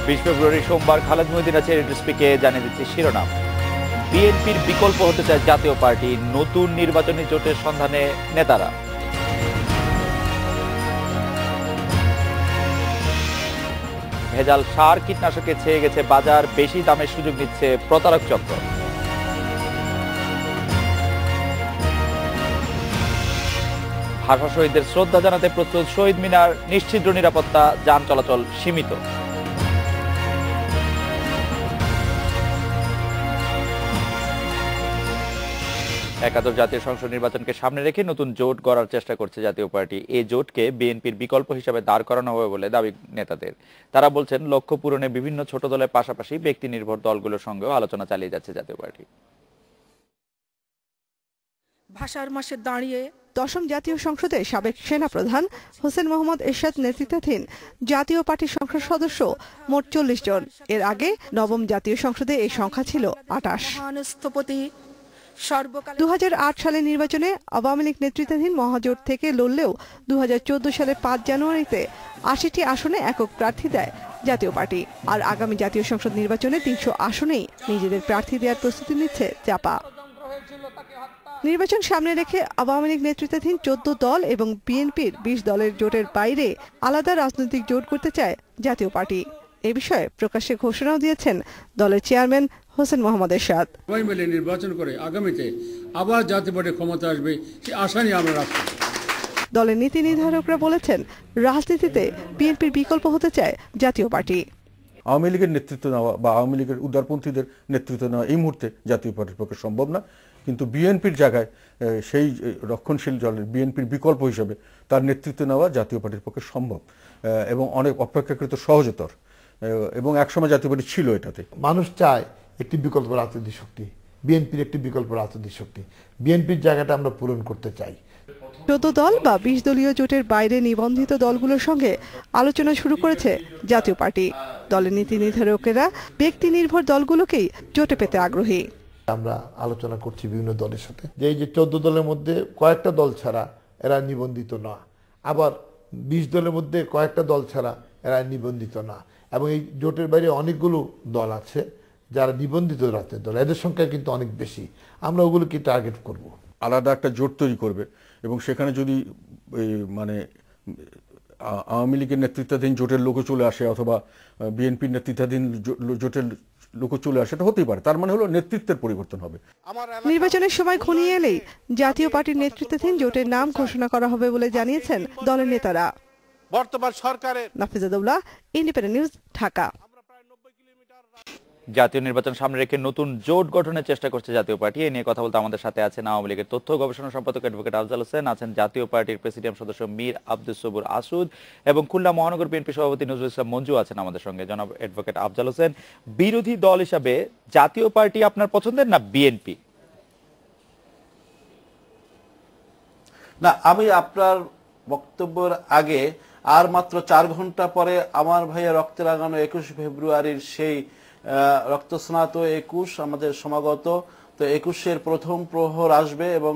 20 ফেব্রুয়ারি সোমবার খালেদ মহিউদ্দিন আছে রেডিওস্পিকে জানিয়ে দিচ্ছে শিরোনাম। বিএনপির বিকল্প হতে চায় জাতীয় পার্টি, নতুন নির্বাচনী জোটের সন্ধানে নেতারা। ভেজাল সার কীটনাশকে ছেয়ে গেছে বাজার, বেশি দামের সুযোগ নিচ্ছে প্রতারক চক্র। ভাষা শহীদদের শ্রদ্ধা জানাতে প্রস্তুত শহীদ মিনার, নিশ্ছিদ্র নিরাপত্তা, যান চলাচল সীমিত। একাদশ জাতীয় সংসদ নির্বাচনকে সামনে রেখে নতুন জোট গড়ার চেষ্টা করছে জাতীয় পার্টি। এই জোটকে বিএনপির বিকল্প হিসাবে দাঁড় করানো হবে বলে দাবি নেতাদের। তারা বলছেন, লক্ষ্য পূরণে বিভিন্ন ছোট দলের পাশাপাশি ব্যক্তি নির্ভর দলগুলোর সঙ্গেও আলোচনা চালিয়ে যাচ্ছে জাতীয় পার্টি। ভাষার মাসে দাঁড়িয়ে দশম জাতীয় সংসদে সাবেক সেনাপ্রধান হোসেন মোহাম্মদ এরশাদ নেতৃত্বাধীন জাতীয় পার্টির সংসদ সদস্য মোট 40 জন। এর আগে নবম জাতীয় সংসদে এই সংখ্যা ছিল 28। 2008 সালের নির্বাচনে আওয়ামী লীগ নেতৃত্বাধীন মহাজোট থেকে লড়লেও 2014 সালের 5 জানুয়ারিতে 80টি আসনে একক প্রার্থী দেয় জাতীয় পার্টি। আর আগামী জাতীয় সংসদ নির্বাচনে 300 আসনেই নিজেদের প্রার্থী দেওয়ার প্রস্তুতি নিচ্ছে জাপা। নির্বাচন সামনে রেখে আওয়ামী লীগ নেতৃত্বাধীন 14 দল এবং বিএনপির 20 দলের জোটের বাইরে আলাদা রাজনৈতিক জোট করতে চায় জাতীয় পার্টি। এ বিষয়ে প্রকাশ্যে ঘোষণাও দিয়েছেন দলের চেয়ারম্যান হোসেন মোহাম্মদ এরশাদ। সবাই মিলে নির্বাচন করে আগামীতে আবার জাতীয় পার্টি ক্ষমতা আসবে, সে আশা নিয়ে আমরা রাখছি। দলের নীতি নির্ধারকরা বলেছেন, রাজনীতিতে বিএনপির বিকল্প হতে চায় জাতীয় পার্টি। আওয়ামী লীগের নেতৃত্ব নেওয়া বা আওয়ামী লীগের উদারপন্থীদের নেতৃত্ব নেওয়া এই মুহূর্তে জাতীয় পার্টির পক্ষে সম্ভব না, কিন্তু বিএনপির জায়গায় সেই রক্ষণশীল দলের বিএনপির বিকল্প হিসেবে তার নেতৃত্ব নেওয়া জাতীয় পার্টির পক্ষে সম্ভব এবং অনেক অপেক্ষাকৃত সহজতর, এবং একসময় জাতীয় পার্টি ছিল এটাতে। মানুষ চায় একটি বিকল্প রাজনৈতিক শক্তি, বিএনপির একটি বিকল্প রাজনৈতিক শক্তি। বিএনপির জায়গাটা আমরা পূরণ করতে চাই। 14 দল বা 20 দলীয় জোটের বাইরে নিবন্ধিত দলগুলোর সঙ্গে আলোচনা শুরু করেছে জাতীয় পার্টি। দলের নীতি নির্ধারকেরা ব্যক্তি নির্ভর দলগুলোকেই জোটে পেতে আগ্রহী। আমরা আলোচনা করছি বিভিন্ন দলের সাথে যে এই যে 14 দলের মধ্যে কয়েকটা দল ছাড়া এরা নিবন্ধিত না, আবার 20 দলের মধ্যে কয়েকটা দল ছাড়া এরা নিবন্ধিত না, এবং এই জোটের বাইরে অনেকগুলো দল আছে যারা নিবন্ধিত রাজনৈতিক দল, এদের সংখ্যা কিন্তু অনেক বেশি। আমরা ওগুলোকে টার্গেট করব, আলাদা একটা জোট তৈরি করবে, এবং সেখানে যদি মানে আওয়ামী লীগের নেতৃত্বাধীন জোটের লোকও চলে আসে অথবা বিএনপির নেতৃত্বাধীন জোটের লোকও চলে আসে, এটা হতেই পারে। তার মানে হলো নেতৃত্বের পরিবর্তন হবে। নির্বাচনের সময় ঘনিয়ে এলেই জাতীয় পার্টির নেতৃত্বাধীন জোটের নাম ঘোষণা করা হবে বলে জানিয়েছেন দলের নেতারা। বর্তমান সরকারের নাফিজাদুল্লাহ, ইন্ডিপেন্ডেন্ট নিউজ, ঢাকা। জাতীয় নির্বাচন সামনে রেখে নতুন জোট গঠনের চেষ্টা করছে জাতীয় পার্টি। এ নিয়ে কথা বলতে আমাদের সাথে আছেন আওয়ামী লীগের তথ্য গবেষণা সম্পাদক অ্যাডভোকেট আফজাল হোসেন, আছেন জাতীয় পার্টির প্রেসিডিয়াম সদস্য মীর আব্দুস সবুর আসুদ, এবং খুলনা মহানগর বিএনপি সভাপতি নজরুল ইসলাম মঞ্জু আছেন আমাদের সঙ্গে। জনাব অ্যাডভোকেট আফজাল হোসেন, বিরোধী দল হিসাবে জাতীয় পার্টি আপনার পছন্দের না বিএনপি? না, আমি আপনার বক্তব্যের আগে আর মাত্র 4 ঘন্টা পরে আমার ভাইয়া রক্তে লাগানো 21 ফেব্রুয়ারির সেই রক্তস্নাত 21 আমাদের সমাগত, তো 21-এর প্রথম প্রহর আসবে এবং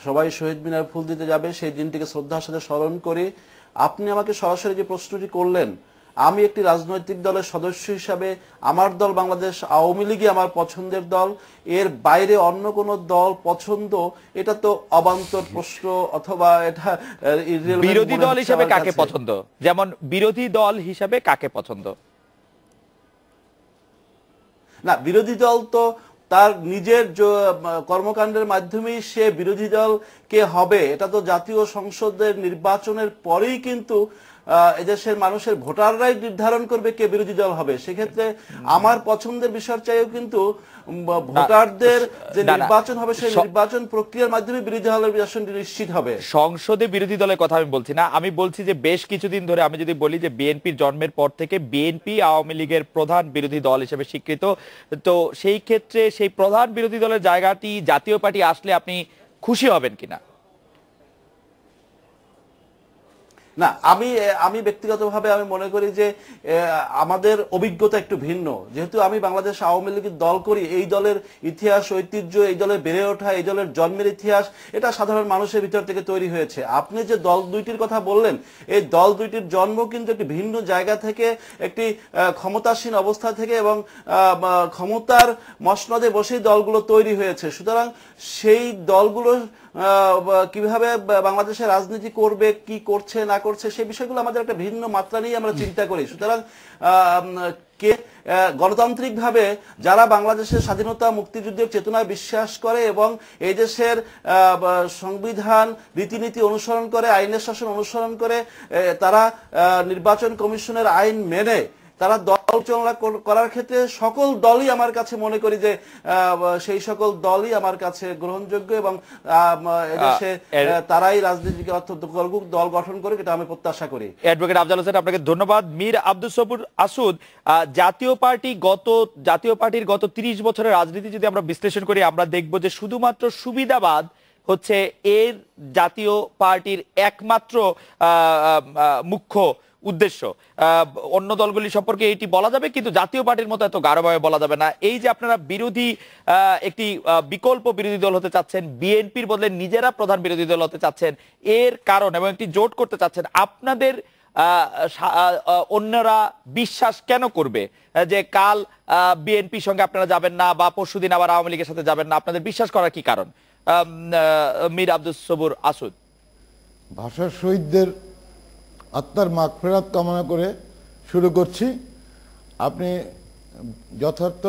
সবাই শহীদ মিনার ফুল দিতে যাবে। সেই দিনটিকে শ্রদ্ধার সাথে স্মরণ করি। আপনি আমাকে সরাসরি যে প্রশ্নটি করলেন, আমি একটি রাজনৈতিক দলের সদস্য হিসাবে আমার দল বাংলাদেশ আওয়ামী লীগই আমার পছন্দের দল, এর বাইরে অন্য কোনো দল পছন্দ, এটা তো অবান্তর প্রশ্ন, অথবা এটা বিরোধী দল হিসেবে কাকে পছন্দ? যেমন বিরোধী দল হিসেবে কাকে পছন্দ? না, বিরোধী দল তো তার নিজের কর্মকাণ্ডের মাধ্যমেই সে বিরোধী দল কে হবে। এটা তো জাতীয় সংসদের নির্বাচনের পরেই কিন্তু এদেশের মানুষের ভোটাররাই নির্ধারণ করবে কে বিরোধী দল হবে। সেক্ষেত্রে আমার পছন্দের বিষয় চাইও কিন্তু ভোটারদের যে নির্বাচন হবে সেই নির্বাচন প্রক্রিয়ার মাধ্যমে বিরোধী দলের আসনটি নিশ্চিত হবে। সংসদে বিরোধী দলের কথা আমি বলছি না, আমি বলছি যে বেশ কিছুদিন ধরে আমি যদি বলি যে বিএনপির জন্মের পর থেকে বিএনপি আওয়ামী লীগের প্রধান বিরোধী দল হিসেবে স্বীকৃত, তো সেই ক্ষেত্রে সেই প্রধান বিরোধী দলের জায়গাটি জাতীয় পার্টি আসলে আপনি খুশি হবেন কিনা? না, আমি ব্যক্তিগতভাবে আমি মনে করি যে আমাদের অভিজ্ঞতা একটু ভিন্ন। যেহেতু আমি বাংলাদেশ আওয়ামী লীগের দল করি, এই দলের ইতিহাস ঐতিহ্য, এই দলের বেড়ে ওঠা, এই দলের জন্মের ইতিহাস এটা সাধারণ মানুষের ভিতর থেকে তৈরি হয়েছে। আপনি যে দল দুইটির কথা বললেন, এই দল দুইটির জন্ম কিন্তু একটি ভিন্ন জায়গা থেকে, একটি ক্ষমতাসীন অবস্থা থেকে এবং ক্ষমতার মসনদে বসেই দলগুলো তৈরি হয়েছে। সুতরাং সেই দলগুলো কিভাবে বাংলাদেশের রাজনীতি করবে, কি করছে না করছে, সেই বিষয়গুলো আমাদের একটা ভিন্ন মাত্রা নিয়ে আমরা চিন্তা করি। সুতরাং কে গণতান্ত্রিকভাবে যারা বাংলাদেশের স্বাধীনতা মুক্তিযুদ্ধের চেতনায় বিশ্বাস করে এবং এই দেশের সংবিধান রীতিনীতি অনুসরণ করে, আইনের শাসন অনুসরণ করে, তারা নির্বাচন কমিশনের আইন মেনে তারা দল পরিচালনা করার ক্ষেত্রে সকল দলই আমার কাছে মনে করি যে সেই সকল দলই আমার কাছে গ্রহণযোগ্য এবং এদেশে তারাই রাজনীতিকে দল গঠন করে, এটা আমি প্রত্যাশা করি। অ্যাডভোকেট আফজাল হোসেন, আপনাকে ধন্যবাদ। মীর আব্দুস সবুর আসুদ, জাতীয় পার্টির গত 30 বছরের রাজনীতি যদি আমরা বিশ্লেষণ করি, আমরা দেখব যে শুধুমাত্র সুবিধাবাদ হচ্ছে এর জাতীয় পার্টির একমাত্র মুখ্য উদ্দেশ্য। অন্য দলগুলি সম্পর্কে এটি বলা যাবে, কিন্তু জাতীয় পার্টির মতো এত গাঢ়ভাবে বলা যাবে না। এই যে আপনারা একটি বিকল্প বিরোধী দল হতে চাচ্ছেন, বিএনপির বদলে নিজেরা প্রধান বিরোধী দল হতে চাচ্ছেন, এর কারণ এবং একটি জোট করতে চাচ্ছেন, আপনাদের অন্যরা বিশ্বাস কেন করবে যে কাল বিএনপির সঙ্গে আপনারা যাবেন না বা পরশুদিন আবার আওয়ামী লীগের সাথে যাবেন না? আপনাদের বিশ্বাস করার কি কারণ? মীর আব্দুস সবুর আসুদ। ভাষা শহীদদের আত্মার মাগফিরাত কামনা করে শুরু করছি। আপনি যথার্থ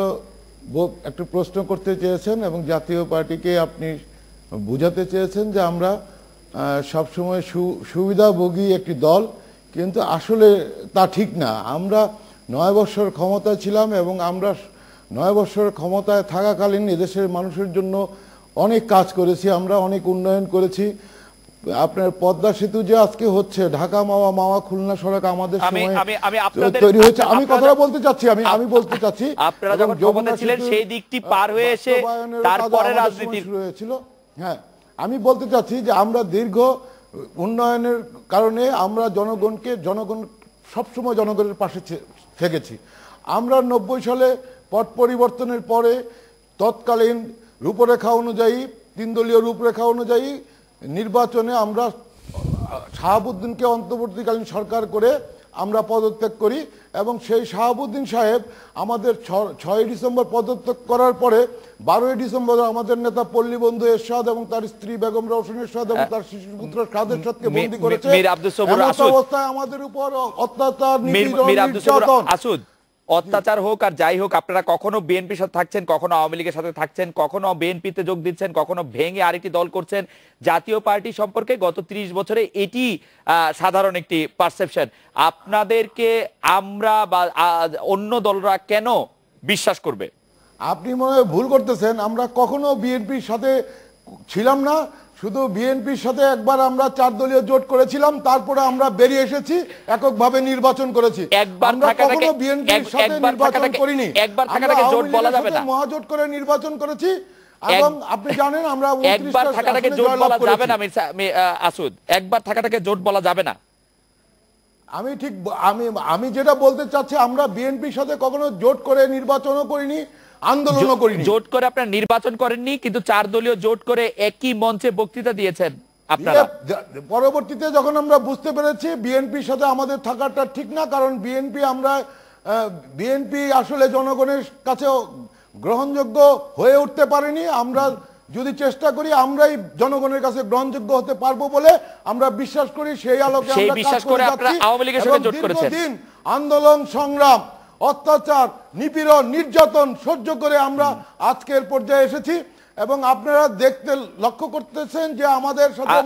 একটু প্রশ্ন করতে চেয়েছেন এবং জাতীয় পার্টিকে আপনি বুঝাতে চেয়েছেন যে আমরা সবসময় সুবিধাভোগী একটি দল, কিন্তু আসলে তা ঠিক না। আমরা 9 বছর ক্ষমতায় ছিলাম এবং আমরা 9 বছর ক্ষমতায় থাকাকালীন এদেশের মানুষের জন্য অনেক কাজ করেছি, আমরা অনেক উন্নয়ন করেছি। আপনার পদ্মা সেতু যে আজকে হচ্ছে, ঢাকা মাওয়া খুলনা সড়ক আমাদের সময় তৈরি হয়েছে। আমি কথাটা বলতে চাচ্ছি, আমি বলতে চাচ্ছি আপনারা যখন ক্ষমতায় ছিলেন সেই দিকটি পার হয়ে এসে তারপরে রাজনীতি শুরু হয়েছিল। হ্যাঁ, আমি বলতে চাচ্ছি যে আমরা দীর্ঘ উন্নয়নের কারণে আমরা জনগণ সবসময় জনগণের পাশে থেকেছি। আমরা 90 সালে পট পরিবর্তনের পরে তৎকালীন রূপরেখা অনুযায়ী, 3 দলীয় রূপরেখা অনুযায়ী নির্বাচনে আমরা শাহাবুদ্দিনকে অন্তর্বর্তীকালীন সরকার করে আমরা পদত্যাগ করি এবং সেই শাহাবুদ্দিন সাহেব আমাদের 6 ডিসেম্বর পদত্যাগ করার পরে 12 ডিসেম্বর আমাদের নেতা পল্লীবন্ধু এরশাদ এবং তার স্ত্রী বেগম রওশন এরশাদ এবং তার শিশুপুত্র সাদ এরশাদকে বন্দী করেছে। অবস্থায় আমাদের উপর অত্যাচার, নির্যাতন, অত্যাচার হোক আর যাই হোক, আপনারা কখনো বিএনপির সাথে থাকছেন, কখনো আওয়ামী লীগের সাথে থাকছেন, কখনো বিএনপিতে যোগ দিচ্ছেন, কখনো ভেঙে আরেকটি দল করছেন। জাতীয় পার্টি সম্পর্কে গত 30 বছরে এটি সাধারণ একটি পারসেপশন। আপনাদেরকে আমরা বা অন্য দলরা কেন বিশ্বাস করবে? আপনি মনে হয় ভুল করতেছেন। আমরা কখনো বিএনপির সাথে ছিলাম না। শুধু বিএনপির সাথে একবার আমরা 4 দলীয় জোট করেছিলাম, তারপরে আমরা বেরিয়ে এসেছি, এককভাবে নির্বাচন করেছি। আমরা কখনো বিএনপির সাথে নির্বাচন করিনি। আমরা জোট বলা যাবে না, মহাজোট করে নির্বাচন করেছি। এবং আপনি জানেন আমরা একবার থাকাটাকে জোট বলা যাবে না। আসুদ, একবার থাকাটাকে জোট বলা যাবে না। আমি যেটা বলতে চাচ্ছি, আমরা বিএনপির সাথে কখনো জোট করে নির্বাচনও করিনি, আন্দোলনও করিনি। জোট করে আপনারা নির্বাচন করেননি, কিন্তু 4 দলীয় জোট করে একই মঞ্চে বক্তৃতা দিয়েছেন আপনারা। পরবর্তীতে যখন আমরা বুঝতে পেরেছি বিএনপির সাথে আমাদের থাকাটা ঠিক না, কারণ বিএনপি আসলে জনগণের কাছে গ্রহণযোগ্য হয়ে উঠতে পারেনি। আমরা যদি চেষ্টা করি আমরাই জনগণের কাছে গ্রহণযোগ্য হতে পারবো বলে আমরা বিশ্বাস করি। সেই আলোকে আমরা বিশ্বাস করে আপনারা আওয়ামী লীগের সাথে জোট করেছেন। দীর্ঘদিন আন্দোলন, সংগ্রাম, অত্যাচার, নিপীড়ন, নির্যাতন সহ্য করে আমরা আজকের পর্যায়ে এসেছি এবং আপনারা লক্ষ্য করতেছেন যে আমাদের সাথে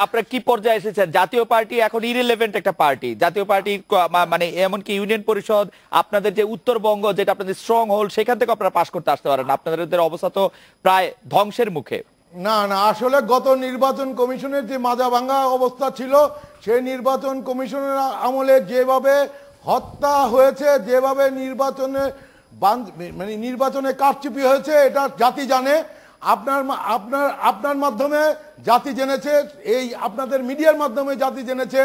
আপনারা কি পর্যায়ে এসেছেন। জাতীয় পার্টি এখন ইররিলেভেন্ট একটা পার্টি। জাতীয় পার্টি মানে এমনকি ইউনিয়ন পরিষদ, আপনাদের যে উত্তরবঙ্গ যেটা আপনাদের স্ট্রং হোল্ড, সেখান থেকে আপনারা পাস করতে আসতে পারেন। আপনাদের অবস্থা তো প্রায় ধ্বংসের মুখে। না, আসলে গত নির্বাচন কমিশনের যে মাজা ভাঙা অবস্থা ছিল, সেই নির্বাচন কমিশনের আমলে যেভাবে হত্যা হয়েছে, যেভাবে নির্বাচনে কারচুপি হয়েছে, এটা জাতি জানে। আপনার মাধ্যমে জাতি জেনেছে, এই আপনাদের মিডিয়ার মাধ্যমে জাতি জেনেছে।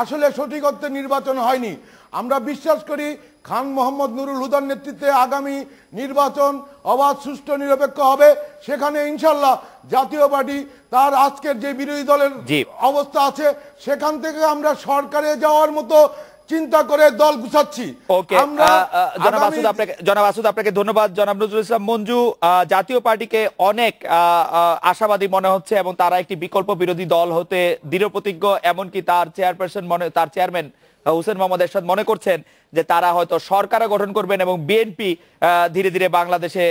আসলে সঠিক অর্থে নির্বাচন হয়নি। আমরা বিশ্বাস করি খান মোহাম্মদ নুরুল হুদার নেতৃত্বে আগামী নির্বাচন অবাধ, সুষ্ঠু, নিরপেক্ষ হবে। সেখানে ইনশাল্লাহ জাতীয় পার্টি তার আজকের যে বিরোধী দলের অবস্থা আছে সেখান থেকে আমরা সরকারে যাওয়ার মতো চিন্তা করে দল গুছাচ্ছি। ওকে, জনাব আসুদ আপনাকে ধন্যবাদ। জনাব নজরুল ইসলাম মঞ্জু, জাতীয় পার্টিকে অনেক আশাবাদী মনে হচ্ছে এবং তারা একটি বিকল্প বিরোধী দল হতে দৃঢ়প্রতিজ্ঞ, এমনকি তার চেয়ারম্যান হোসেন মোহাম্মদ এরশাদ মনে করছেন যে তারা হয়তো সরকারও গঠন করবেন এবং বিএনপি ধীরে ধীরে বাংলাদেশে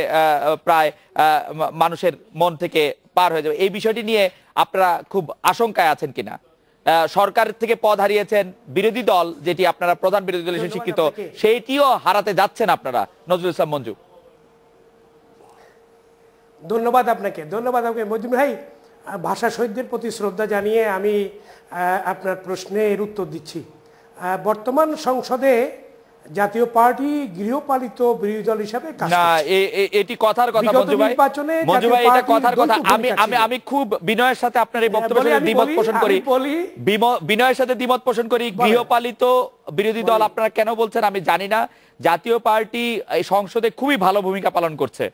প্রায় মানুষের মন থেকে পার হয়ে যাবে। এই বিষয়টি নিয়ে আপনারা খুব আশঙ্কায় আছেন কিনা? সরকার থেকে পদ হারিয়েছেন, বিরোধী দল যেটি আপনারা প্রধান বিরোধী দল হিসেবে স্বীকৃত সেইটিও হারাতে যাচ্ছেন আপনারা। নজরুল ইসলাম মঞ্জু। ধন্যবাদ আপনাকে মজুম ভাই। ভাষা শহীদদের প্রতি শ্রদ্ধা জানিয়ে আমি আপনার প্রশ্নের উত্তর দিচ্ছি। বর্তমান সংসদে জাতীয় পার্টি গৃহপালিত বিরোধী দল হিসাবে না, এটি কথার কথা মঞ্জু ভাই, এটা কথার কথা। আমি খুব বিনয়ের সাথে আপনার এই বক্তব্যের সাথে দ্বিমত পোষণ করি। গৃহপালিত বিরোধী দল আপনারা কেন বলছেন আমি জানি না। জাতীয় পার্টি এই সংসদে খুবই ভালো ভূমিকা পালন করছে।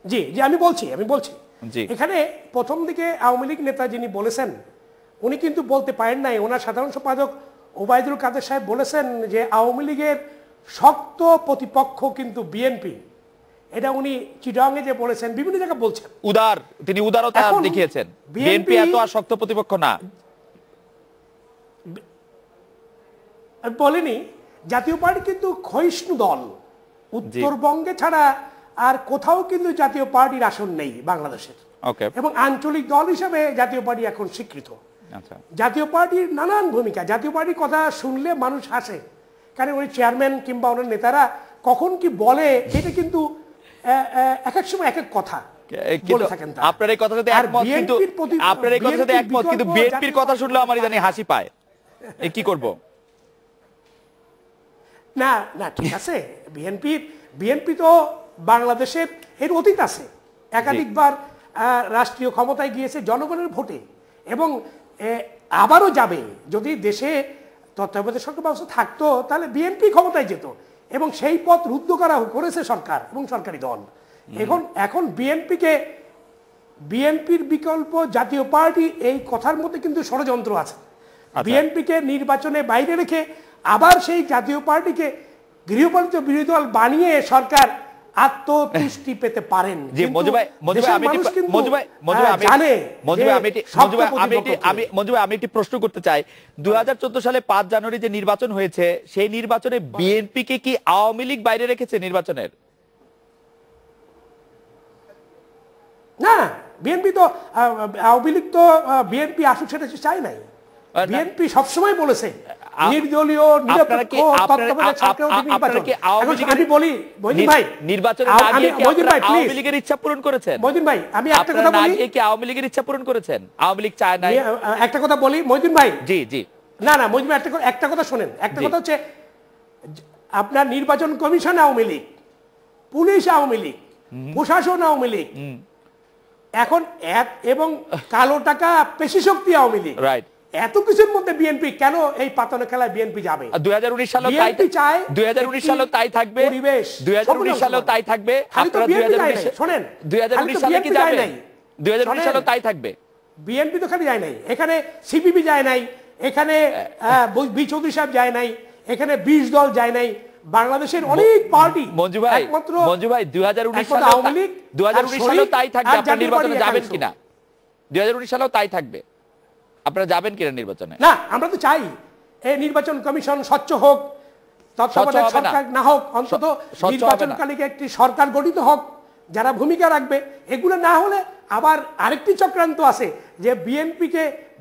জি জি আমি বলছি এখানে প্রথম দিকে আওয়ামী লীগ নেতা যিনি বলেছেন উনি কিন্তু বলতে পারেন নাই। ওনার সাধারণ সম্পাদক ওবায়দুল কাদের সাহেব বলেছেন যে আওয়ামী লীগের শক্ত প্রতিপক্ষ কিন্তু বিএনপি। এটা উনি চিটাগাংয়ে যে বলেছেন, বিভিন্ন জায়গায় বলছেন, তিনি উদারতা দেখিয়েছেন। বিএনপি এত আর শক্ত প্রতিপক্ষ না বলেনি। জাতীয় পার্টি কিন্তু ক্ষয়িষ্ণু দল। উত্তরবঙ্গে ছাড়া আর কোথাও কিন্তু জাতীয় পার্টির আসন নেই বাংলাদেশের, এবং আঞ্চলিক দল হিসেবে জাতীয় পার্টি এখন স্বীকৃত। জাতীয় পার্টির নানান ভূমিকা, জাতীয় পার্টির কথা শুনলে মানুষ হাসে, কারণ ওই চেয়ারম্যান কিংবা ওনার নেতারা কখন কি বলে এটা কিন্তু এক এক সময় এক এক কথা বলে থাকেন। আপনার এই কথার সাথে একমত, কিন্তু বিএনপির কথা শুনলে আমার ইদানিং হাসি পায়। কি করব? না না ঠিক আছে, বিএনপি তো বাংলাদেশের এর অতীত আছে, একাধিকবার রাষ্ট্রীয় ক্ষমতায় গিয়েছে জনগণের ভোটে, এবং আবারও যাবে। যদি দেশে তত্ত্বাবধায়ক সরকার ব্যবস্থা থাকতো তাহলে বিএনপি ক্ষমতায় যেত, এবং সেই পথ রুদ্ধ করেছে সরকার এবং সরকারি দল। এখন বিএনপির বিকল্প জাতীয় পার্টি, এই কথার মধ্যে কিন্তু ষড়যন্ত্র আছে। বিএনপিকে নির্বাচনে বাইরে রেখে আবার সেই জাতীয় পার্টিকে গৃহপালিত বিরোধী দল বানিয়ে সরকার আত্মতুষ্টি পেতে পারেন। আমি একটি প্রশ্ন করতে চাই। 2014 সালে 5 জানুয়ারি যে নির্বাচন হয়েছে সেই নির্বাচনে বিএনপি কে কি আওয়ামী লীগ বাইরে রেখেছে নির্বাচনের? না, বিএনপি তো আওয়ামী লীগ তো বিএনপি আসুক সেটা চাই নাই। বিএনপি সবসময় বলেছে নির্দলীয় নিরপেক্ষ তত্ত্বাবধায়ক সরকার নির্বাচন। আমি বলি মহিউদ্দিন ভাই, নির্বাচনের আগে কি আওয়ামী লীগের ইচ্ছা পূরণ করেছেন? মহিউদ্দিন ভাই আমি একটা কথা বলি, কি আওয়ামী লীগের ইচ্ছা পূরণ করেছেন? আওয়ামী লীগ চায় না। একটা কথা বলি মহিউদ্দিন ভাই। জি জি না না মহিউদ্দিন ভাই একটা কথা শুনেন। একটা কথা হচ্ছে আপনার নির্বাচন কমিশন আওয়ামী লীগ, পুলিশ আওয়ামী লীগ, প্রশাসন আওয়ামী লীগ, এখন এবং কালো টাকা পেশি শক্তি আওয়ামী লীগ। রাইট। এত কিছুর মধ্যে বিএনপি কেন এই পাতন খেলায় বিএনপি যাবে? 2019 সালেও তাই থাকবে। 2019 সালেও তাই থাকবে। আপনারা 2019 সালে কি যাবে? 2019 সালেও তাই থাকবে। বিএনপি তো খালি যায় নাই, এখানে সিপিবি যায় নাই, এখানে বি চৌধুরী সাহেব যায় নাই, এখানে 20 দল যায় নাই, বাংলাদেশের অনেক পার্টি। মঞ্জু ভাই 2019 সালেও তাই থাকবে। আপনারা নির্বাচনে যাবেন কিনা? 2019 সালেও তাই থাকবে। আপনারা যাবেন কিনা নির্বাচনে? না, আমরা তো চাই এই নির্বাচন কমিশন স্বচ্ছ হোক, তত্ত্বাবধায়ক সরকার না হোক, অন্তত নির্বাচনকালীন একটি সরকার গঠিত হোক যারা ভূমিকা রাখবে। এগুলো না হলে আবার আরেকটি চক্রান্ত আছে যে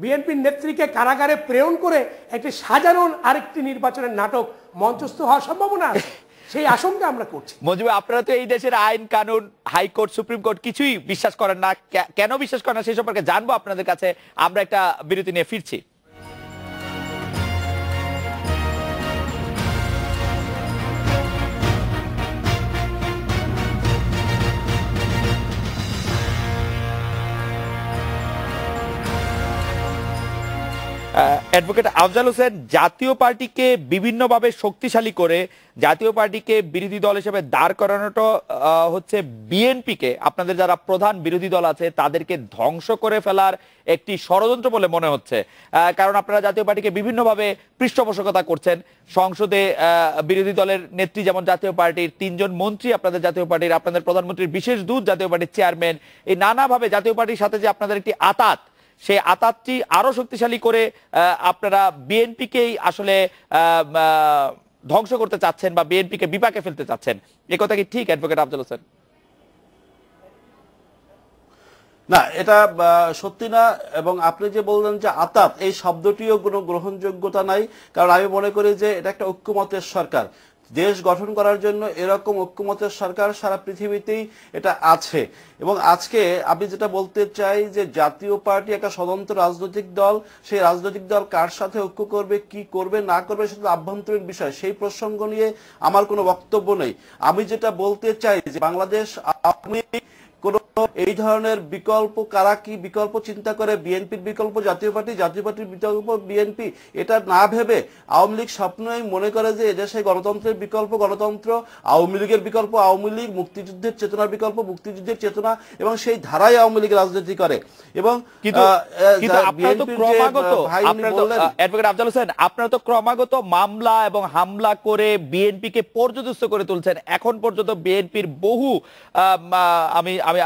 বিএনপির নেত্রীকে কারাগারে প্রেরণ করে একটি সাজানো আরেকটি নির্বাচনের নাটক মঞ্চস্থ হওয়ার সম্ভাবনা আছে। সেই আশঙ্কা আমরা করছি। মজিব, আপনারা তো এই দেশের আইন কানুন, হাইকোর্ট, সুপ্রিম কোর্ট কিছুই বিশ্বাস করেন না। কেন বিশ্বাস করেন না সেই সম্পর্কে জানবো আপনাদের কাছে। আমরা একটা বিরতি নিয়ে ফিরছি। অ্যাডভোকেট আফজাল হোসেন, জাতীয় পার্টিকে বিভিন্নভাবে শক্তিশালী করে জাতীয় পার্টিকে বিরোধী দল হিসেবে দাঁড় করানোটা হচ্ছে বিএনপিকে, আপনাদের যারা প্রধান বিরোধী দল আছে তাদেরকে ধ্বংস করে ফেলার একটি ষড়যন্ত্র বলে মনে হচ্ছে। কারণ আপনারা জাতীয় পার্টিকে বিভিন্নভাবে পৃষ্ঠপোষকতা করছেন। সংসদে বিরোধী দলের নেত্রী যেমন জাতীয় পার্টির, 3 জন মন্ত্রী আপনাদের জাতীয় পার্টির, আপনাদের প্রধানমন্ত্রীর বিশেষ দূত জাতীয় পার্টির চেয়ারম্যান, এই নানাভাবে জাতীয় পার্টির সাথে যে আপনাদের একটি আতাত, সেই আতাতটি আরো শক্তিশালী করে আপনারা বিএনপিকেই আসলে ধ্বংস করতে চাচ্ছেন বা বিএনপিকে বিপাকে ফেলতে চাচ্ছেন। এ কথা কি ঠিক অ্যাডভোকেট আফজাল হোসেন? না, এটা সত্যি না। এবং আপনি যে বললেন যে আতাত, এই শব্দটিও কোনো গ্রহণযোগ্যতা নাই। কারণ আমি মনে করি যে এটা একটা ঐক্যমতের সরকার। দেশ গঠন করার জন্য এরকম ঐক্যমতের সরকার সারা পৃথিবীতেই এটা আছে। এবং আজকে আমি যেটা বলতে চাই যে জাতীয় পার্টি একটা স্বতন্ত্র রাজনৈতিক দল, সেই রাজনৈতিক দল কার সাথে ঐক্য করবে, কি করবে না করবে সেটা আভ্যন্তরীণ বিষয়, সেই প্রসঙ্গ নিয়ে আমার কোনো বক্তব্য নেই। আমি যেটা বলতে চাই যে বাংলাদেশ আওয়ামী কোন এই ধরনের বিকল্প, কারা কি বিকল্প চিন্তা করে, বিএনপির বিকল্প জাতীয় পার্টি, জাতীয় পার্টির বিকল্প বিএনপি, এটা না ভেবে আওয়ামী লীগ স্বপ্নই মনে করে যে এদেশে গণতন্ত্রের বিকল্প গণতন্ত্র, আওয়ামী লীগের বিকল্প আওয়ামী লীগ, মুক্তিযুদ্ধের চেতনার বিকল্প মুক্তিযুদ্ধের চেতনা, এবং সেই ধারায় আওয়ামী লীগ রাজনীতি করে। এবং আপনারা তো ক্রমাগত মামলা এবং হামলা করে বিএনপিকে পর্যদস্ত করে তুলছেন। এখন পর্যন্ত বিএনপির বহু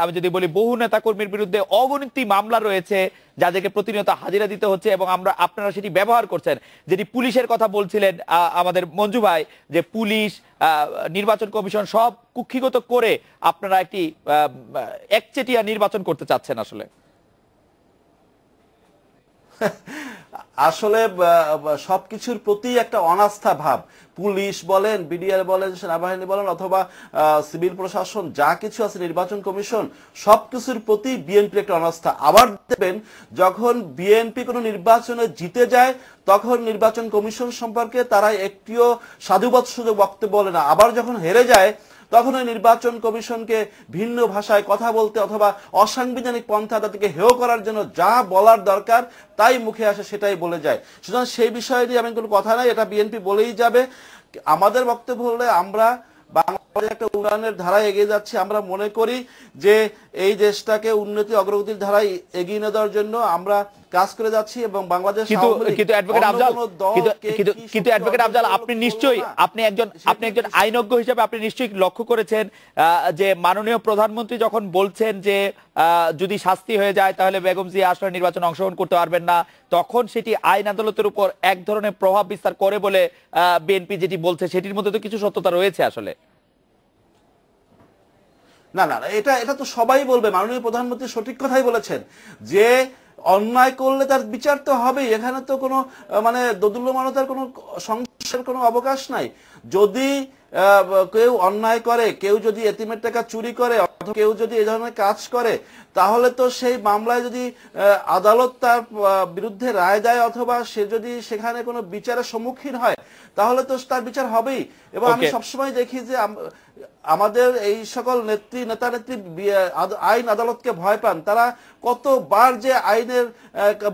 আমি যদি বলি বহু নেতাকর্মীর বিরুদ্ধে অগণিত মামলা রয়েছে, যাদেরকে প্রতিনিয়ত হাজিরা দিতে হচ্ছে, এবং আপনারা সেটি ব্যবহার করছেন। যেটি পুলিশের কথা বলছিলেন আমাদের মঞ্জু ভাই, যে পুলিশ, নির্বাচন কমিশন সব কুক্ষিগত করে আপনারা একটি একচেটিয়া নির্বাচন করতে চাচ্ছেন। আসলে সবকিছুর প্রতি একটা অনাস্থা ভাব, পুলিশ বলেন, বিডিআর বলেন, সেনাবাহিনী বলেন, অথবা সিভিল প্রশাসন, যা কিছু আছে, নির্বাচন কমিশন, সবকিছুর প্রতি বিএনপির একটা অনাস্থা। আবার দেখবেন যখন বিএনপি কোনো নির্বাচনে জিতে যায় তখন নির্বাচন কমিশন সম্পর্কে তারা একটিও সাধুবাদ সুযোগ বক্তব্য বলে না। আবার যখন হেরে যায় তখন ওই নির্বাচন কমিশনকে ভিন্ন ভাষায় কথা বলতে অথবা অসাংবিধানিক পন্থা তাদেরকে হেয় করার জন্য যা বলার দরকার তাই মুখে আসে সেটাই বলে যায়। সুতরাং সেই বিষয় নিয়ে আমি কোনো কথা নাই, এটা বিএনপি বলেই যাবে। আমাদের বক্তব্য হলে আমরা বাংলাদেশ একটা উন্নয়নের ধারায় এগিয়ে যাচ্ছি। আমরা মনে করি যে এই দেশটাকে উন্নতি অগ্রগতির ধারায় এগিয়ে নিয়ে যাওয়ার জন্য আমরা কাজ করে যাচ্ছি। এবং বাংলাদেশ কিন্তু অ্যাডভোকেট আফজাল, আপনি একজন আইনজ্ঞ হিসেবে আপনি নিশ্চয়ই লক্ষ্য করেছেন যে মাননীয় প্রধানমন্ত্রী যখন বলছেন যে যদি শাস্তি হয়ে যায় তাহলে বেগম জিয়া আসলে নির্বাচনে অংশগ্রহণ করতে পারবেন না, তখন সেটি আইন আদালতের উপর এক ধরনের প্রভাব বিস্তার করে বলে বিএনপি যেটি বলছে, সেটির মধ্যে তো কিছু সত্যতা রয়েছে আসলে। না না, এটা তো সবাই বলবে। মাননীয় প্রধানমন্ত্রী সঠিক কথাই বলেছেন যে অন্যায় করলে তার বিচার তো হবেই। এখানে তো কোনো দোদুল্যমানতার কোনো সংশয়ের কোনো অবকাশ নাই। যদি কেউ অন্যায় করে, কেউ যদি এতিমের টাকা চুরি করে, অথবা কেউ যদি এই ধরনের কাজ করে, তাহলে তো সেই মামলায় যদি আদালত তার বিরুদ্ধে রায় দেয় অথবা সে যদি সেখানে কোনো বিচারের সম্মুখীন হয় তাহলে তো তার বিচার হবেই। এবং আমি সবসময় দেখি যে আমাদের এই সকল নেতা নেত্রী আইন আদালতকে ভয় পান। তারা কতবার যে আইনের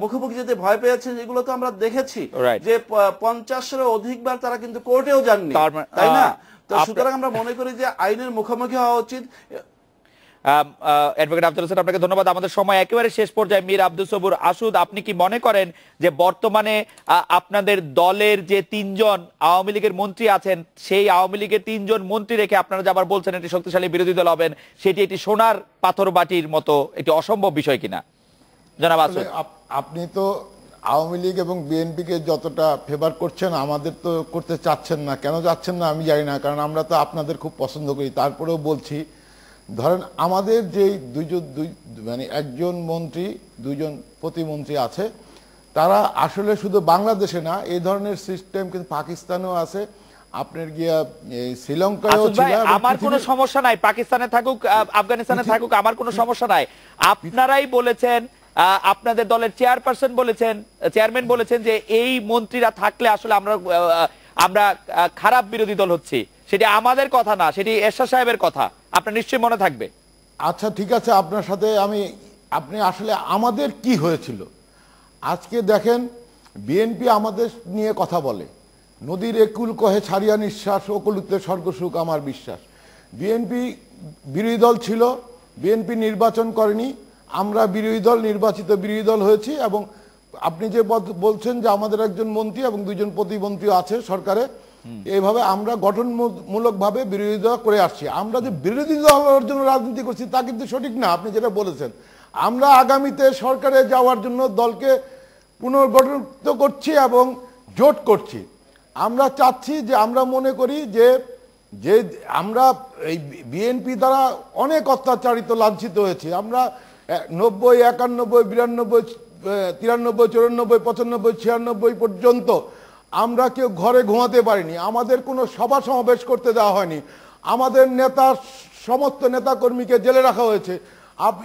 মুখোমুখি যেতে ভয় পেয়েছেন এগুলো তো আমরা দেখেছি, যে 50-এরও অধিকবার তারা কিন্তু কোর্টেও যাননি, তাই না? তো সুতরাং আমরা মনে করি যে আইনের মুখোমুখি হওয়া উচিত। অ্যাডভোকেট আফজাল হোসেন, আপনাকে ধন্যবাদ। আমাদের সময় একেবারে শেষ পর্যায়ে। মীর আব্দুস সবুর আসুদ, আপনি কি মনে করেন যে বর্তমানে আপনাদের দলের যে 3 জন আওয়ামী লীগের মন্ত্রী আছেন, সেই আওয়ামী লীগের 3 জন মন্ত্রী রেখে আপনারা যে আবার বলছেন একটি শক্তিশালী বিরোধী দল হবেন, সেটি একটি সোনার পাথর বাটির মতো একটি অসম্ভব বিষয় কিনা? জনাব আসুদ, আপনি তো আওয়ামী লীগ এবং বিএনপিকে যতটা ফেভার করছেন আমাদের তো করতে চাচ্ছেন না। কেন যাচ্ছেন না আমি জানি না, কারণ আমরা তো আপনাদের খুব পছন্দ করি। তারপরেও বলছি, ধরেন আমাদের যে একজন মন্ত্রী, 2 জন প্রতিমন্ত্রী আছে, তারা আসলে শুধু বাংলাদেশে না, এই ধরনের সিস্টেম কিন্তু পাকিস্তানেও আছে, আপনার গিয়া শ্রীলঙ্কায়ও ছিল। আমার কোনো সমস্যা নাই, পাকিস্তানে থাকুক, আফগানিস্তানে থাকুক, আমার কোনো সমস্যা নাই। আপনারাই বলেছেন, আপনাদের দলের চেয়ারপারসন বলেছেন, চেয়ারম্যান বলেছেন যে এই মন্ত্রীরা থাকলে আসলে আমরা খারাপ বিরোধী দল হচ্ছি। সেটি আমাদের কথা না, সেটি এরশাদ সাহেবের কথা, আপনার নিশ্চয়ই মনে থাকবে। আচ্ছা ঠিক আছে, আপনার সাথে আপনি আসলে আমাদের কি হয়েছিল আজকে দেখেন, বিএনপি আমাদের নিয়ে কথা বলে, নদীর একুল কহে ছাড়িয়া নিঃশ্বাস, অকুলুতে স্বর্গসুখ আমার বিশ্বাস। বিএনপি বিরোধী দল ছিল, বিএনপি নির্বাচন করেনি, আমরা বিরোধী দল, নির্বাচিত বিরোধী দল হয়েছি। এবং আপনি যে বলছেন যে আমাদের একজন মন্ত্রী এবং দুইজন প্রতিমন্ত্রী আছে সরকারে, এইভাবে আমরা গঠনমূলকভাবে বিরোধী দল করে আসছি। আমরা যে বিরোধী দল হওয়ার জন্য রাজনীতি করছি তা কিন্তু সঠিক না, আপনি যেটা বলেছেন। আমরা আগামীতে সরকারে যাওয়ার জন্য দলকে পুনর্গঠন করছি এবং জোট করছি। আমরা চাচ্ছি যে, আমরা মনে করি যে আমরা এই বিএনপি দ্বারা অনেক অত্যাচারিত, লাঞ্ছিত হয়েছি। আমরা 90, 91, 92, 93, 94, 95, 96 পর্যন্ত আমরা কেউ ঘরে ঘুমাতে পারিনি। আমাদের কোনো সভা সমাবেশ করতে দেওয়া হয়নি। আমাদের নেতার সমস্ত নেতাকর্মীকে জেলে রাখা হয়েছে।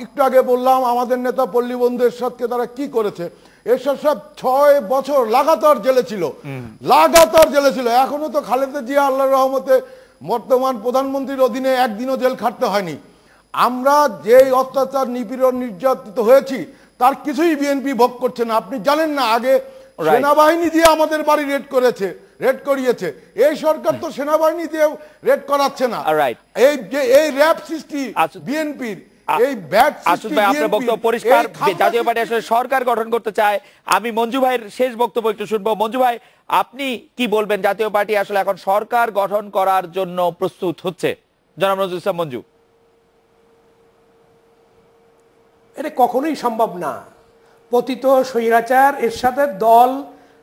একটু আগে বললাম আমাদের নেতা পল্লী বন্ধু এরশাদকে তারা কি করেছে। এরশাদ সাহেব 6 বছর লাগাতার জেলে ছিল, লাগাতার জেলে ছিল। এখনো তো খালেদা জিয়া আল্লাহর রহমতে বর্তমান প্রধানমন্ত্রীর অধীনে একদিনও জেল খাটতে হয়নি। আমরা যে অত্যাচার, নিপীড়ন, নির্যাতিত হয়েছি তার কিছুই বিএনপি ভোগ করছে না। আপনি জানেন না, আগে সেনাবাহিনী দিয়ে আমাদের বাড়ি রেড করিয়েছে। এই সরকার তো সেনাবাহিনী দিয়ে রেড করাচ্ছে না। এই র‍্যাব সৃষ্টি বিএনপির, এই ব্যাট সৃষ্টি আপনার বক্তব্য পরিষ্কার। জাতীয় পার্টি আসলে সরকার গঠন করতে চায়। আমি মঞ্জু ভাইয়ের শেষ বক্তব্য একটু শুনবো। মঞ্জু ভাই, আপনি কি বলবেন? জাতীয় পার্টি আসলে এখন সরকার গঠন করার জন্য প্রস্তুত হচ্ছে? জনাব নজরুল ইসলাম মঞ্জু। এটা কখনোই সম্ভব না। পতিত স্বৈরাচার এরশাদের দল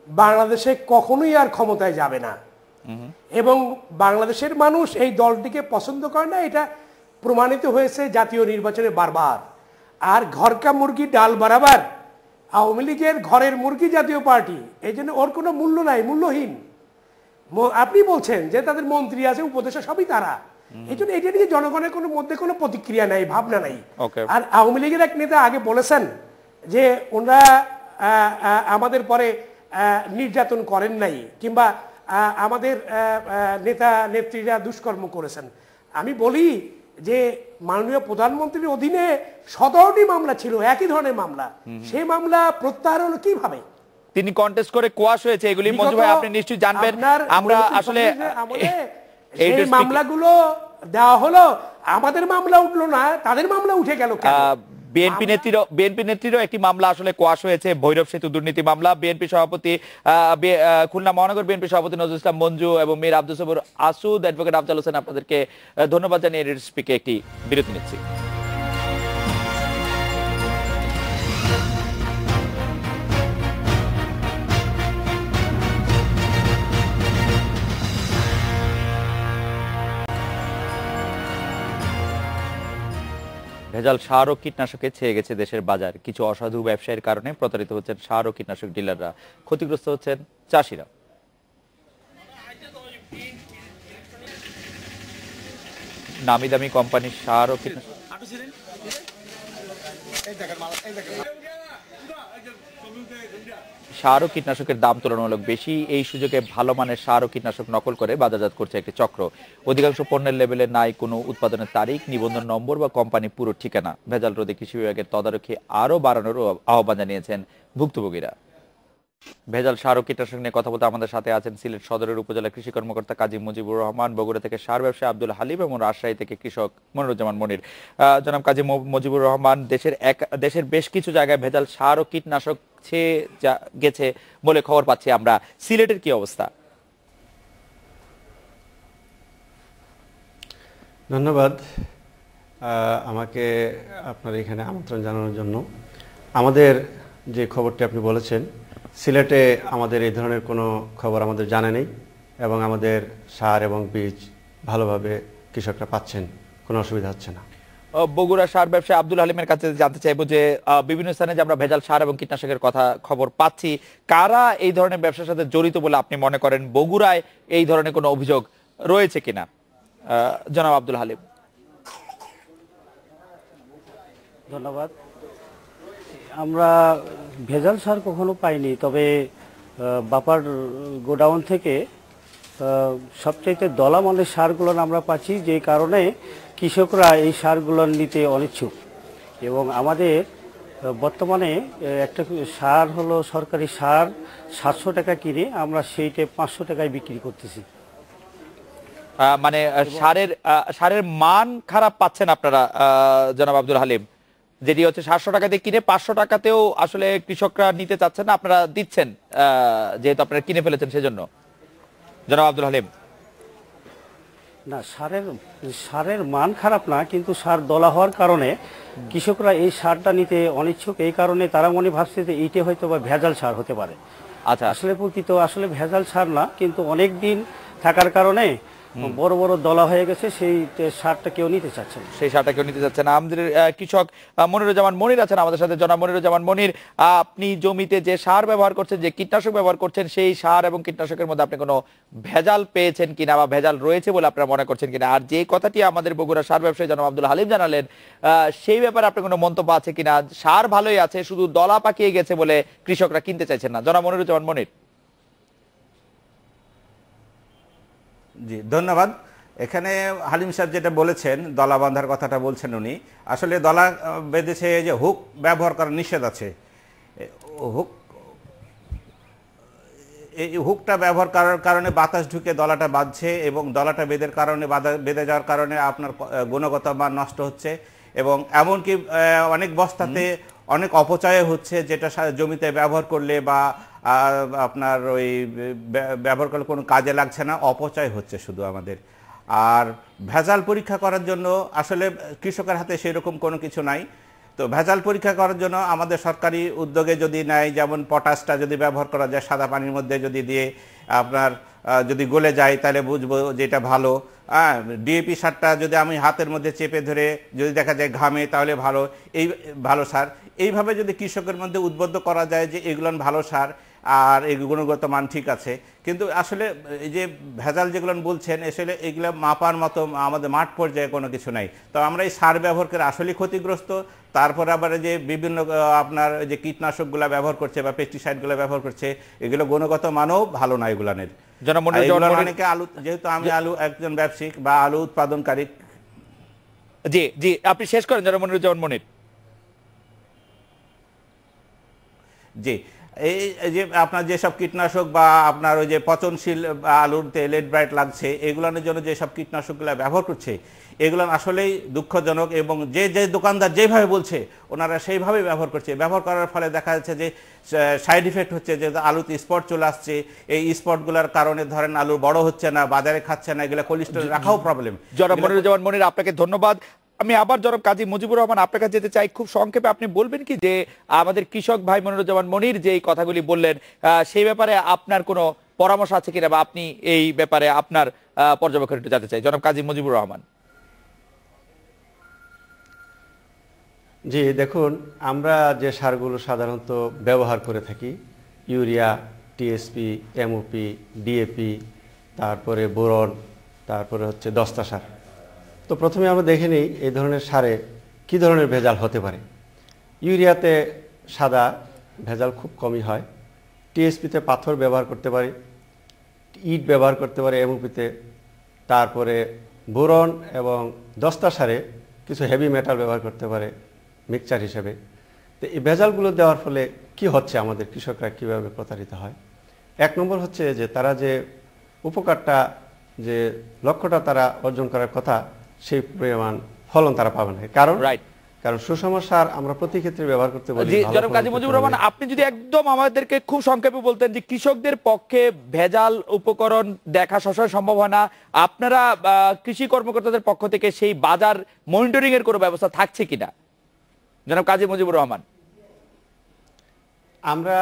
বাংলাদেশে কখনোই আর ক্ষমতায় যাবে না, এবং বাংলাদেশের মানুষ এই দলটিকে পছন্দ করে না। এটা প্রমাণিত হয়েছে জাতীয় নির্বাচনে বারবার। আর ঘরকা মুরগি ডাল বরাবর, আওয়ামী লীগের ঘরের মুরগি জাতীয় পার্টি, এই জন্য ওর কোনো মূল্য নাই, মূল্যহীন। আপনি বলছেন যে তাদের মন্ত্রী আছে, উপদেষ্টা সবই তারা। এই জন্য এটা নিয়ে জনগণের কোনো মধ্যে কোনো প্রতিক্রিয়া নাই, ভাবনা নাই। আর আওয়ামী লীগের এক নেতা আগে বলেছেন যে ওনারা আমাদের পরে নির্যাতন করেন নাই, কিংবা আমাদের নেতা নেত্রীরা দুষ্কর্ম করেছেন। আমি বলি যে মাননীয় প্রধানমন্ত্রীর অধীনে 17টি মামলা ছিল, একই ধরনের মামলা। সেই মামলা প্রত্যাহার হলো কিভাবে? তিনি কন্টেস্ট করে কোয়াশ হয়েছে এগুলি। মঞ্জু ভাই, আপনি নিশ্চয়ই জানবেন। আমরা আসলে এই মামলাগুলো দেওয়া হলো, আমাদের মামলা উঠলো না, তাদের মামলা উঠে গেল। বিএনপি নেত্রীরও একটি মামলা আসলে কোয়াশ হয়েছে, ভৈরব সেতু দুর্নীতি মামলা। বিএনপি সভাপতি, খুলনা মহানগর বিএনপি সভাপতি নজরুল ইসলাম মঞ্জু এবং মীর আব্দুস সবুর আসুদ, অ্যাডভোকেট আফজাল হোসেন, আপনাদেরকে ধন্যবাদ জানিয়ে রেড স্পিকে একটি বিরতি নিচ্ছি। ভেজাল সার ও কীটনাশকে ছেয়ে গেছে দেশের বাজার। কিছু অসাধু ব্যবসায়ীর কারণে প্রতারিত হচ্ছেন সার ও কীটনাশক ডিলাররা, ক্ষতিগ্রস্ত হচ্ছেন চাষিরা। নামি দামি কোম্পানির সার ও কীটনাশক সার ও কীটনাশকের দাম তুলনামূলক বেশি। এই সুযোগে ভালো মানের সার ও কীটনাশক নকল করে বাজারজাত করছে একটি চক্র। অধিকাংশ পণ্যের লেবেলে নাই কোনো উৎপাদনের তারিখ, নিবন্ধন নম্বর বা কোম্পানি পুরো ঠিকানা। ভেজাল রোধে কৃষি বিভাগের তদারকি আরও বাড়ানোর আহ্বান জানিয়েছেন ভুক্তভোগীরা। ভেজাল সার ও কীটনাশক নিয়ে কথা বলতে আমাদের সাথে আছেন সিলেট সদরের উপজেলা কৃষি কর্মকর্তা কাজী মুজিবুর রহমান, বগুড়া থেকে সার ব্যবসায়ী আব্দুল হালিম এবং রাজশাহী থেকে কৃষক মনিরুজ্জামান মনির। জনাব কাজী মুজিবুর রহমান, দেশের বেশ কিছু জায়গায় ভেজাল সার ও কীটনাশক ছেয়ে গেছে বলে খবর পাচ্ছি আমরা। সিলেটের কি অবস্থা? ধন্যবাদ আমাকে আপনার এখানে আমন্ত্রণ জানানোর জন্য। আমাদের যে খবরটি আপনি বলেছেন, সিলেটে আমাদের এই ধরনের কোনো খবর আমাদের জানা নেই, এবং আমাদের সার এবং বীজ ভালোভাবে কৃষকরা পাচ্ছেন, কোনো অসুবিধা হচ্ছে না। বগুড়া সার ব্যবসায়ী আব্দুল হালিমের কাছে জানতে চাইবো যে বিভিন্ন স্থানে যে আমরা ভেজাল সার এবং কীটনাশকের খবর পাচ্ছি, কারা এই ধরনের ব্যবসার সাথে জড়িত বলে আপনি মনে করেন? বগুড়ায় এই ধরনের কোনো অভিযোগ রয়েছে কিনা? জনাব আব্দুল হালিম। ধন্যবাদ। আমরা ভেজাল সার কখনো পাইনি, তবে বাপার গোডাউন থেকে সবচাইতে দলা মানের সারগুলো আমরা পাচ্ছি, যে কারণে কৃষকরা এই সারগুলো নিতে অনিচ্ছুক। এবং আমাদের বর্তমানে একটা সার হলো সরকারি সার 700 টাকা কিনে আমরা সেইটা 500 টাকায় বিক্রি করতেছি। মানে সারের মান খারাপ পাচ্ছেন আপনারা জনাব আব্দুল হালিম, যেটি হচ্ছে 700 টাকা দিয়ে কিনে 500 টাকাতেও আসলে কৃষকরা নিতে চাচ্ছেন না, আপনারা দিচ্ছেন যেহেতু আপনারা কিনে ফেলেছেন সেজন্য। জনাব আব্দুল হালিম। না, সারের মান খারাপ না, কিন্তু সার দলা হওয়ার কারণে কৃষকরা এই সারটা নিতে অনিচ্ছুক। এই কারণে তারা মনে ভাবছে যে এইটা হয়তো বা ভেজাল সার হতে পারে। আচ্ছা, আসলে প্রকৃত আসলে ভেজাল সার না, কিন্তু অনেক দিন থাকার কারণে বড় বড় দলা হয়ে গেছে, সেই সারটা কেউ নিতে চাচ্ছে না। সেই সারটা কেউ নিতে চাচ্ছে না। আমাদের কৃষক মনিরুজ্জামান মনির আছেন আমাদের সাথে। জনাব মনিরুজ্জামান মনির, আপনি জমিতে যে সার ব্যবহার করছেন, যে কীটনাশক ব্যবহার করছেন, সেই সার এবং কীটনাশকের মধ্যে আপনি কোনো ভেজাল পেয়েছেন কিনা বা ভেজাল রয়েছে বলে আপনারা মনে করছেন কিনা? আর যে কথাটি আমাদের বগুড়া সার ব্যবসায়ী জনাব আব্দুল হালিম জানালেন, সেই ব্যাপারে আপনার কোনো মন্তব্য আছে কিনা? সার ভালোই আছে, শুধু দলা পাকিয়ে গেছে বলে কৃষকরা কিনতে চাইছেন না। জনাব মনিরুজ্জামান মনির। জি, ধন্যবাদ। এখানে হালিম সাহেব যেটা বলেছেন, দলা বাঁধার কথাটা বলছেন উনি, আসলে দলা বেঁধেছে যে হুক ব্যবহার করা নিষেধ আছে। এই হুকটা ব্যবহার করার কারণে বাতাস ঢুকে দলাটা বাঁধছে এবং দলাটা বেঁধে যাওয়ার কারণে আপনার গুণগত মান নষ্ট হচ্ছে এবং এমনকি অনেক বস্তাতে অনেক অপচয় হচ্ছে, যেটা জমিতে ব্যবহার করলে বা আপনার ওই ব্যবহার করলে কোনো কাজে লাগছে না, অপচয় হচ্ছে শুধু আমাদের। আর ভেজাল পরীক্ষা করার জন্য আসলে কৃষকের হাতে সেই রকম কোনো কিছু নাই। তো ভেজাল পরীক্ষা করার জন্য আমাদের সরকারি উদ্যোগে যদি নেয়, যেমন পটাশটা যদি ব্যবহার করা যায় সাদা পানির মধ্যে যদি দিয়ে আপনার যদি গলে যায় তাহলে বুঝবো যে এটা ভালো। ডিএপি সারটা যদি আমি হাতের মধ্যে চেপে ধরে যদি দেখা যায় ঘামে তাহলে ভালো সার। এইভাবে যদি কৃষকের মধ্যে উদ্বুদ্ধ করা যায় যে এগুলো ভালো সার আর এই গুণগত মান ঠিক আছে, কিন্তু আসলে এই যে ভেজাল যেগুলো বলছেন আসলে এগুলো মাপার মতো আমাদের মাঠ পর্যায়ে কোনো কিছু নাই। তো আমরা এই সার ব্যবহার করে আসলে ক্ষতিগ্রস্ত। তারপর আবার যে বিভিন্ন আপনার যে কীটনাশকগুলো ব্যবহার করছে বা পেস্টিসাইডগুলো ব্যবহার করছে, এগুলো গুণগত মানও ভালো না এগুলানের। অনেকে আলু, যেহেতু আমি আলু একজন ব্যবসায়িক বা আলু উৎপাদনকারী। জি জি, আপনি শেষ করেন জনাব মনিরুজ্জামান মনির। জি, এই যে আপনার যেসব কীটনাশক বা আপনার ওই যে পচনশীল আলুতে লেড ব্রাইট লাগছে, এগুলোর জন্য যেসব কীটনাশকগুলো ব্যবহার করছে এগুলো আসলেই দুঃখজনক এবং যে দোকানদার যেভাবে বলছে ওনারা সেইভাবে ব্যবহার করছে। ব্যবহার করার ফলে দেখা যাচ্ছে যে সাইড ইফেক্ট হচ্ছে, যে আলুতে স্পট চলে আসছে। এই স্পটগুলোর কারণে ধরেন আলু বড় হচ্ছে না, বাজারে খাচ্ছে না, এগুলো কোলেস্টেরল রাখাও প্রবলেম। জনাব মনিরুজ্জামান মনির, আপনাকে ধন্যবাদ। আমি আবার জনাব কাজী মুজিবুর রহমান আপনার কাছে যেতে চাই, খুব সংক্ষেপে আপনি বলবেন কি যে আমাদের কৃষক ভাই মনিরুজ্জামান মনির যে কথাগুলি বললেন সেই ব্যাপারে আপনার কোনো পরামর্শ আছে কিনা, বা আপনি এই ব্যাপারে আপনার পর্যবেক্ষণ একটু জানতে চাই। জনাব কাজী মুজিবুর রহমান। জি, দেখুন, আমরা যে সারগুলো সাধারণত ব্যবহার করে থাকি, ইউরিয়া, টিএসপি, এমওপি, ডিএপি, তারপরে বোরন, তারপরে হচ্ছে দস্তা সার। তো প্রথমে আমরা দেখে নিই এই ধরনের সারে কী ধরনের ভেজাল হতে পারে। ইউরিয়াতে সাদা ভেজাল খুব কমই হয়। টিএসপিতে পাথর ব্যবহার করতে পারি, ইট ব্যবহার করতে পারি এমওপিতে। তারপরে বোরন এবং দস্তা সারে কিছু হেভি মেটাল ব্যবহার করতে পারে মিক্সচার হিসেবে। তো এই ভেজালগুলো দেওয়ার ফলে কি হচ্ছে, আমাদের কৃষকরা কীভাবে প্রতারিত হয়? এক নম্বর হচ্ছে যে তারা যে উপকারটা, যে লক্ষ্যটা তারা অর্জন করার কথা, সেই পরিমাণ ফলন তারা পাবে না। কারণ সুষম সার আমরা প্রতি ক্ষেত্রে ব্যবহার করতে বলি। জনাব কাজী মুজিবুর রহমান, আপনি যদি একদম আমাদেরকে খুব সংক্ষেপে বলতেন যে কৃষকদের পক্ষে ভেজাল উপকরণ দেখা সবসময় সম্ভব হয় না, আপনারা কৃষি কর্মকর্তাদের পক্ষ থেকে সেই বাজার মনিটরিং এর কোনো ব্যবস্থা থাকছে কিনা? জনাব কাজী মুজিবুর রহমান। আমরা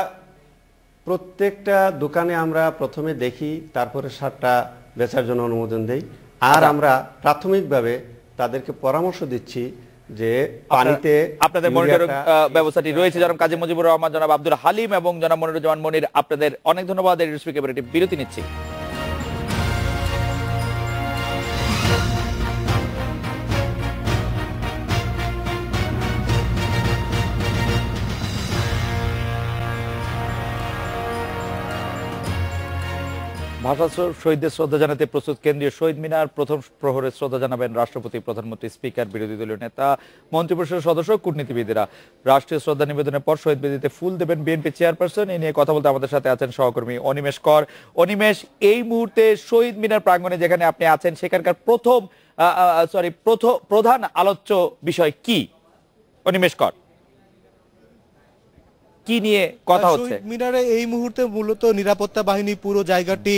প্রত্যেকটা দোকানে আমরা প্রথমে দেখি, তারপরে সারটা বেচার জন্য অনুমোদন দেই। আর আমরা প্রাথমিকভাবে তাদেরকে পরামর্শ দিচ্ছি যে পানিতে আপনাদের মনিটরিং ব্যবস্থাটি রয়েছে। জনাব কাজী মুজিবুর রহমান, জনাব আব্দুল হালিম এবং জনাব মনিরুজ্জামান মনির, আপনাদের অনেক ধন্যবাদ। এই বিরতি নিচ্ছি। ভাষা শহীদদের শ্রদ্ধা জানাতে প্রস্তুত কেন্দ্রীয় শহীদ মিনার। প্রথম প্রহরে শ্রদ্ধা জানাবেন রাষ্ট্রপতি, প্রধানমন্ত্রী, স্পিকার, বিরোধী দলীয় নেতা, মন্ত্রিপরিষদের সদস্য, কূটনীতিবিদেরা। রাষ্ট্রীয় শ্রদ্ধা নিবেদনের পর শহীদ বেদিতে ফুল দেবেন বিএনপি চেয়ারপারসন। এই নিয়ে কথা বলতে আমাদের সাথে আছেন সহকর্মী অনিমেষ কর। অনিমেষ, এই মুহূর্তে শহীদ মিনার প্রাঙ্গণে যেখানে আপনি আছেন সেখানকার প্রধান আলোচ্য বিষয় কি? অনিমেষ কর, কি নিয়ে কথা হচ্ছে? শহীদ মিনারে এই মুহূর্তে মূলত নিরাপত্তা বাহিনী পুরো জায়গাটি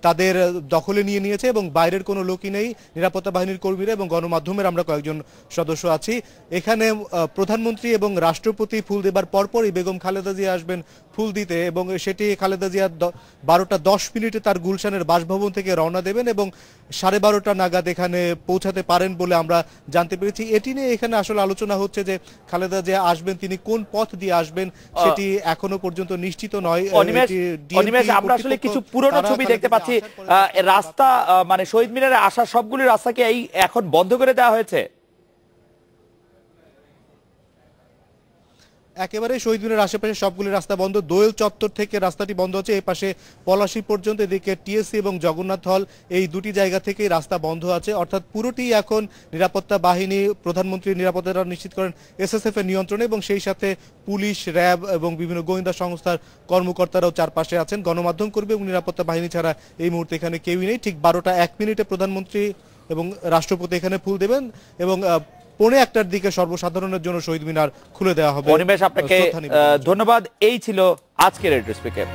তাদের দখলে নিয়ে নিয়েছে এবং বাইরের কোনো লোকই নেই। নিরাপত্তা বাহিনীর কর্মীরা এবং গণমাধ্যমের আমরা কয়েকজন সদস্য আছি। এখানে প্রধানমন্ত্রী এবং রাষ্ট্রপতি ফুল দেবার পরপরই বেগম খালেদা জিয়া আসবেন ফুল দিতে এবং সেটি খালেদা জিয়া 12:10 তার গুলশানের বাসভবন থেকে রওনা দেবেন এবং 12:30 নাগাদ এখানে পৌঁছাতে পারেন বলে আমরা জানতে পেরেছি। এটি নিয়ে এখানে আসলে আলোচনা হচ্ছে যে খালেদা জিয়া আসবেন, তিনি কোন পথ দিয়ে আসবেন সেটি এখনো পর্যন্ত নিশ্চিত নয়। আমরা আসলে কিছু পুরনো ছবি দেখতে পাচ্ছি। রাস্তা মানে শহীদ মিনারে আসা সবগুলি রাস্তাকে এই এখন বন্ধ করে দেওয়া হয়েছে। একেবারে শহীদ মিনারের আশেপাশে সবগুলি রাস্তা বন্ধ। দোয়েল চত্বর থেকে রাস্তাটি বন্ধ হচ্ছে, এই পাশে পলাশী পর্যন্ত, এদিকে টিএসসি এবং জগন্নাথ হল, এই দুটি জায়গা থেকেই রাস্তা বন্ধ আছে। অর্থাৎ পুরোটি এখন নিরাপত্তা বাহিনী, প্রধানমন্ত্রীর নিরাপত্তা নিশ্চিত করেন এসএসএফ এর নিয়ন্ত্রণে এবং সেই সাথে পুলিশ, র্যাব এবং বিভিন্ন গোয়েন্দা সংস্থার কর্মকর্তারাও চারপাশে আছেন। গণমাধ্যম কর্মী এবং নিরাপত্তা বাহিনী ছাড়া এই মুহূর্তে এখানে কেউই নেই। ঠিক 12:01 প্রধানমন্ত্রী এবং রাষ্ট্রপতি এখানে ফুল দেবেন এবং 1:45 দিকে সর্বসাধারণের জন্য শহীদ মিনার খুলে দেওয়া হবে। অনিমেষ, আপনাকে ধন্যবাদ। এই ছিল আজকের রেডিও স্পিকার।